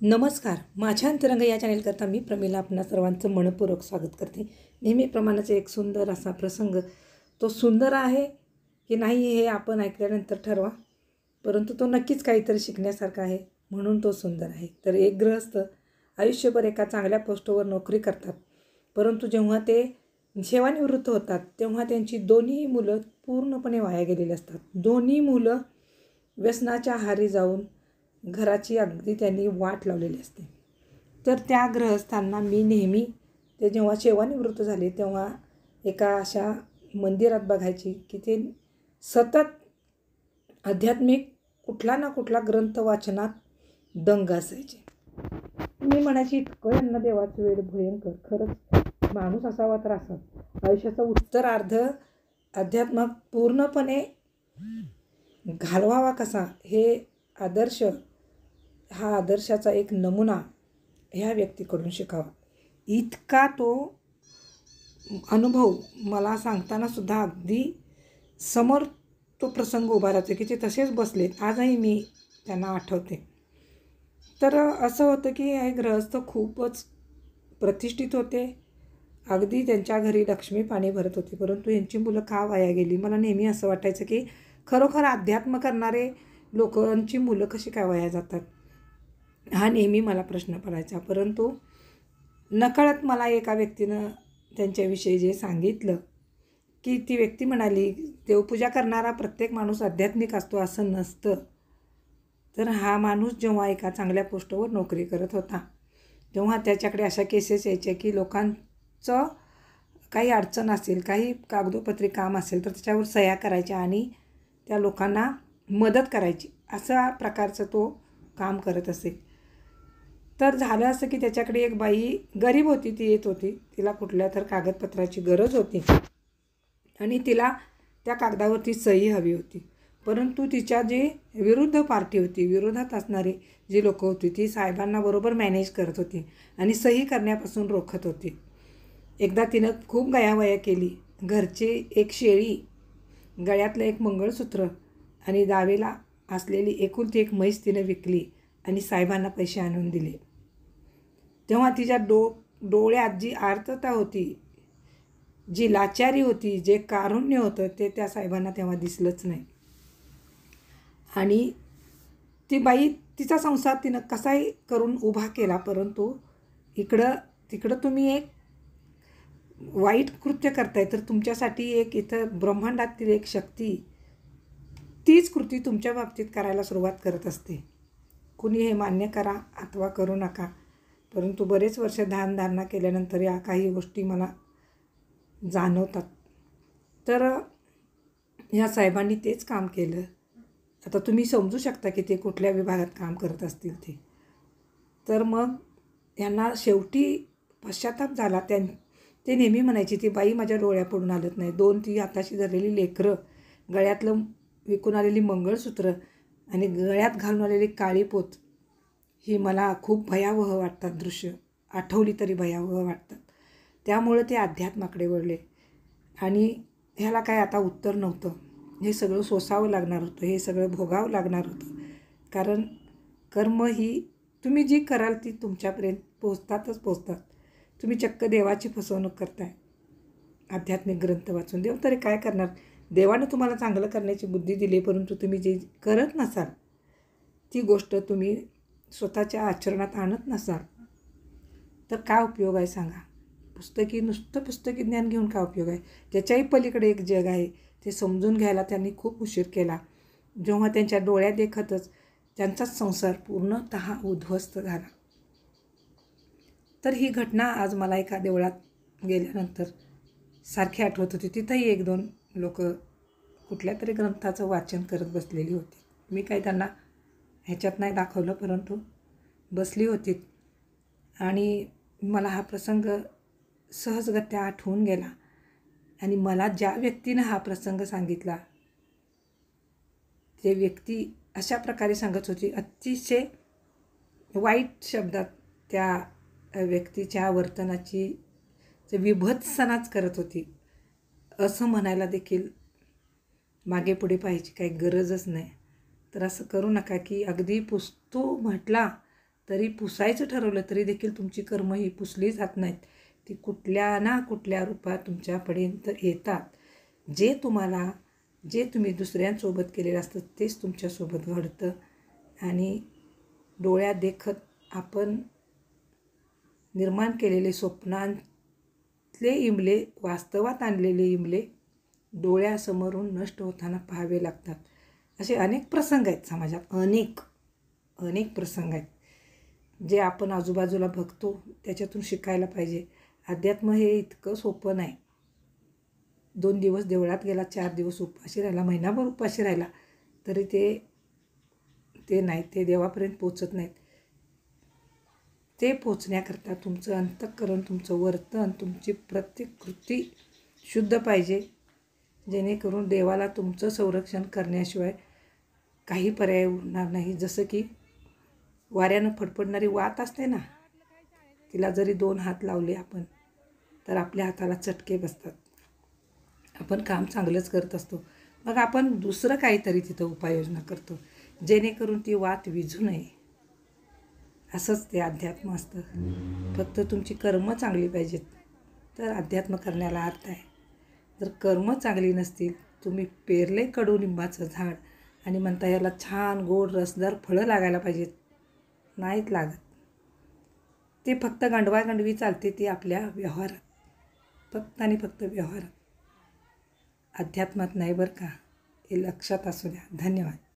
नमस्कार. माझ्या अंतरंग या चॅनेलकरता मी प्रमिला आपणा सर्वांचं मनपूर्वक स्वागत करते. नेहमीप्रमाणेच एक सुंदर असा प्रसंग, तो सुंदर आहे की नाही हे आपण ऐकल्यानंतर ठरवा, परंतु तो नक्कीच काहीतरी शिकण्यासारखा आहे, म्हणून तो सुंदर आहे. तर एक गृहस्थ आयुष्यभर एका चांगल्या पोस्टवर नोकरी करतात, परंतु जेव्हा ते सेवानिवृत्त होतात तेव्हा त्यांची दोन्ही मुलं पूर्णपणे वाया गेलेली असतात. दोन्ही मुलं व्यसनाच्या आहारी जाऊन घराची अगदी त्यांनी वाट लावलेली असते. तर त्या गृहस्थांना मी नेहमी, ते जेव्हा सेवानिवृत्त झाले तेव्हा एका अशा मंदिरात बघायची की ते सतत आध्यात्मिक कुठला ना कुठला ग्रंथ वाचनात दंग असायचे. मी म्हणायची, इतकं यांना देवाचं वेळ भयंकर, खरंच माणूस असावा तर असा. आयुष्याचा उत्तरार्ध अध्यात्मात पूर्णपणे घालवावा कसा, हे आदर्श, हा आदर्शाचा एक नमुना ह्या व्यक्तीकडून शिकावा. इतका तो अनुभव मला सांगतानासुद्धा अगदी समोर तो प्रसंग उभा राहतो की ते तसेच बसलेत. आजही मी त्यांना आठवते. तर असं होतं की हे गृहस्थ खूपच प्रतिष्ठित होते. अगदी त्यांच्या घरी लक्ष्मी पाणी भरत होती, परंतु यांची मुलं का वाया गेली. मला नेहमी असं वाटायचं की खरोखर अध्यात्म करणारे लोकांची मुलं कशी काय वाया जातात, हा नेहमी मला प्रश्न पडायचा. परंतु नकळत मला एका व्यक्तीनं त्यांच्याविषयी जे सांगितलं की ती व्यक्ती म्हणाली, देवपूजा करणारा प्रत्येक माणूस आध्यात्मिक असतो असं नसतं. तर हा माणूस जेव्हा एका चांगल्या पोस्टवर नोकरी करत होता तेव्हा त्याच्याकडे अशा केसेस यायच्या की लोकांचं काही अडचण असेल, काही कागदोपत्री काम असेल तर त्याच्यावर सह्या करायच्या आणि त्या लोकांना मदत करायची, अशा प्रकारचं तो काम करत असे. तर झालं असं की त्याच्याकडे एक बाई गरीब होती, ती येत होती, तिला कुठल्या तर कागदपत्राची गरज होती आणि तिला त्या कागदावरती सही हवी होती. परंतु तिच्या जी विरुद्ध पार्टी होती, विरोधात असणारी जी लोकं होती, ती साहेबांना बरोबर मॅनेज करत होती आणि सही करण्यापासून रोखत होती. एकदा तिनं खूप गयावया केली. घरची एक शेळी, गळ्यातलं एक मंगळसूत्र आणि दावेला असलेली एकुलती एक म्हैस तिनं विकली आणि साहेबांना पैसे आणून दिले. तेव्हा तिच्या डोळ्यात जी आर्तता होती, जी लाचारी होती, जे कारुण्य होतं, ते त्या साहेबांना तेव्हा दिसलंच नाही. आणि ती बाई तिचा संसार तिनं कसाही करून उभा केला, परंतु इकडं तिकडं तुम्ही एक वाईट कृत्य करताय, तर तुमच्यासाठी एक इथं ब्रह्मांडातील एक शक्ती तीच कृती तुमच्या बाबतीत करायला सुरुवात करत असते. कुणी हे मान्य करा अथवा करू नका, परंतु बरेच वर्ष ध्यानधारणा केल्यानंतर या काही गोष्टी मला जाणवतात. तर ह्या साहेबांनी तेच काम केलं. आता तुम्ही समजू शकता की ते कुठल्या विभागात काम करत असतील ते. तर मग यांना शेवटी पश्चाताप झाला. ते नेहमी म्हणायची, ती बाई माझ्या डोळ्या पडून हलत नाही. 2 ती हाताशी धरलेली लेकरं, गळ्यातलं विकून आलेली मंगळसूत्र आणि गळ्यात घालून आलेली काळी पोत, ही मला खूप भयावह वाटतात दृश्य, आठवली तरी भयावह वाटतात. त्यामुळं ते अध्यात्माकडे वळले आणि ह्याला काय आता उत्तर नव्हतं. हे सगळं सोसावं लागणार होतं, हे सगळं भोगावं लागणार होतं. कारण कर्म ही तुम्ही जी कराल ती तुमच्यापर्यंत पोचतात. तुम्ही चक्क देवाची फसवणूक करताय आध्यात्मिक ग्रंथ वाचून. देव तरी काय करणार. देवानं तुम्हाला चांगलं करण्याची बुद्धी दिली, परंतु तुम्ही जे करत नसाल ती गोष्ट तुम्ही स्वतःच्या आचरणात आणत नसाल तर काय उपयोग आहे सांगा. नुसतं पुस्तकी ज्ञान घेऊन काय उपयोग आहे. त्याच्याही पलीकडे एक जग आहे, ते समजून घ्यायला त्यांनी खूप उशीर केला. जेव्हा त्यांच्या डोळ्यात देखतच त्यांचाच संसार पूर्णतः उद्ध्वस्त झाला. तर ही घटना आज मला एका देवळात गेल्यानंतर सारखी आठवत होती. तिथंही 1-2 लोक कुठल्या तरी ग्रंथाचं वाचन करत बसलेली होती. मी काही त्यांना ह्याच्यात नाही दाखवलं, परंतु बसली होती आणि मला हा प्रसंग सहजगत्या आठवून गेला. आणि मला ज्या व्यक्तीनं हा प्रसंग सांगितला, ते व्यक्ती अशा प्रकारे सांगत होती, अतिशय वाईट शब्दात त्या व्यक्तीच्या वर्तनाची विभत्सनाच करत होती. असं म्हणायला देखील मागे पुढे पाहायची काही गरजच नाही. तर असं करू नका की अगदी पुस्तू म्हटला तरी पुसायचं ठरवलं तरी देखील तुमची कर्म ही पुसली जात नाहीत. ती कुठल्या ना कुठल्या रूपात तुमच्यापर्यंत येतात. जे तुम्ही दुसऱ्यांसोबत केलेलं असतं तेच तुमच्यासोबत घडतं. आणि डोळ्यात देखत आपण निर्माण केलेले स्वप्नांतले इमले, वास्तवात आणलेले इमले डोळ्यासमोरून नष्ट होताना पाहावे लागतात. असे अनेक प्रसंग आहेत समाजात, अनेक प्रसंग आहेत जे आपण आजूबाजूला बघतो, त्याच्यातून शिकायला पाहिजे. अध्यात्म हे इतकं सोपं नाही. 2 दिवस देवळात गेला, 4 दिवस उपाशी राहिला, महिनाभर उपाशी राहिला तरी ते नाही, ते देवापर्यंत पोचत नाहीत. ते पोचण्याकरता तुमचं अंतःकरण, तुमचं वर्तन, तुमची प्रत्येक कृती शुद्ध पाहिजे, जेणेकरून देवाला तुमचं संरक्षण करण्याशिवाय काही पर्याय उरणार नाही. जसं की वाऱ्यानं फडफडणारी वात असते ना, तिला जरी 2 हात लावले आपण तर आपल्या हाताला चटके बसतात. आपण काम चांगलंच करत असतो, मग आपण दुसरं काहीतरी तिथं उपाययोजना करतो जेणेकरून ती वात विझू नये. असंच ते अध्यात्म असतं. फक्त तुमची कर्म चांगली पाहिजेत तर अध्यात्म करण्याला अर्थ आहे. जर कर्म चांगली नसतील, तुम्ही पेरले कडुलिंबाचं झाड आणि म्हणता याला छान गोड रसदार फळं लागायला पाहिजेत, नाहीत लागत. ते फक्त गंडवागंडवी चालते, ती आपल्या व्यवहारात, फक्त आणि फक्त व्यवहारात, अध्यात्मात नाही बरं का. हे लक्षात असू द्या. धन्यवाद.